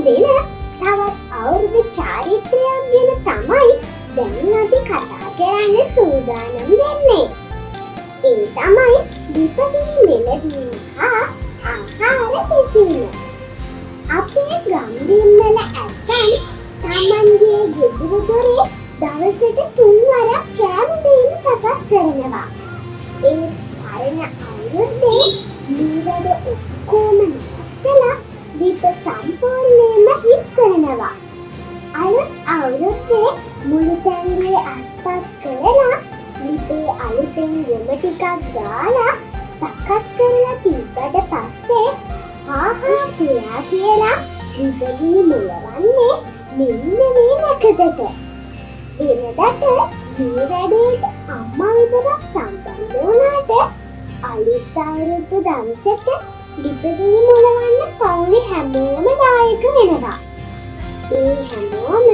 දෙන තවත් අවුරුදු චාරිත්‍රයක් ගැන තමයි දැන් අපි කතා කරන්න සූදානම් වෙන්නේ. ඒ තමයි දීපගිනි මෙලවීම හා ආහාර පිසීම. අපේ ගම්බිම්වල ඇත්තන් තමන්ගේ ගෙදර දොරේ දවසට 3 වරක් කෑම බීම සකස් කරනවා. ඒ පරණ අවුරුද්දේ මේ වැඩ ඔක්කොම නවත්තලා දීප සම්පූර්ණයෙන්ම හිස් කරනවා. අලුත් අවුරුද්දේ මුළු තැන්ගේ ආස්පස් කරලා දීපේ අලුතෙන් ගොම ටිකක් දාලා සකස් කරලා තිබ්බට පස්සේ ආහා පියා කියලා දීපගිනි මෙලවන්නේ මෙන්න මේ නැකතට. වෙනදට මේ වැඩේට අම්මා විතරක් සම්බන්ධ වුණාට අලුත් අවුරුද්ද දවසට දීපගිනි මොලවන්න පවුලේ හැමෝම දායක වෙනවා. ඒ හැමෝම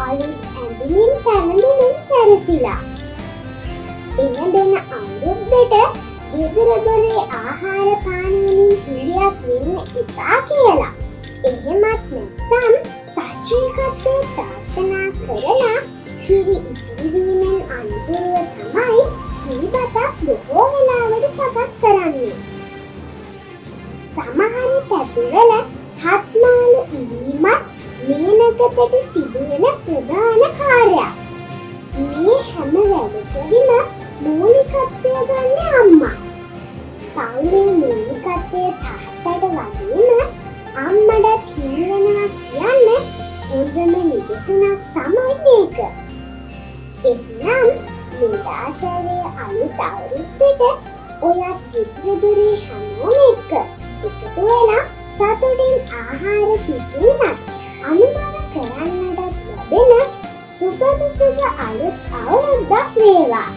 අලුත් ඇඳුමින් පැළඳුමින් සැරසිලා එන දෙන අවුරුද්දට ගෙදර දොරේ ආහාර පාන වලින් පිළියක් වෙන්න එපා කියලා. එහෙමත් නැත්නම් ශාස්ත්‍රීයත්වයට ප්‍රාර්ථනා කරලා කිරි ඉතිරිවීමෙන් අනුතුරුව තමයි කිරිබතක් බොහෝ වෙලාවට සකස් කරන්නේ. සමහර පැතිවල හත්මාළු ඉවීමත් මේ නැකතට සිදුවෙන ප්‍රධාන කාර්යයක්. මේ හැම වැඩකදීම මූලිකත්වය ගන්න අම්මා. පවුලේ මූලිකත්වය තාත්තට වගේම අම්මටත් හිමි වෙනවා කියන්නේ හොඳම නිදසුනක් තමයි මේක. එහෙනම් මේ දාසරේ අලුත් අවුරුද්දට ඔයත් ගෙදර දොරේ හැමෝම එක්ක එකතු වෙලා සතුටින් ආහාර පිසීමත් අනුභව කරන්නටත් ලැබෙන සුබම සුබ අලුත් අවුරුද්දක් වේවා.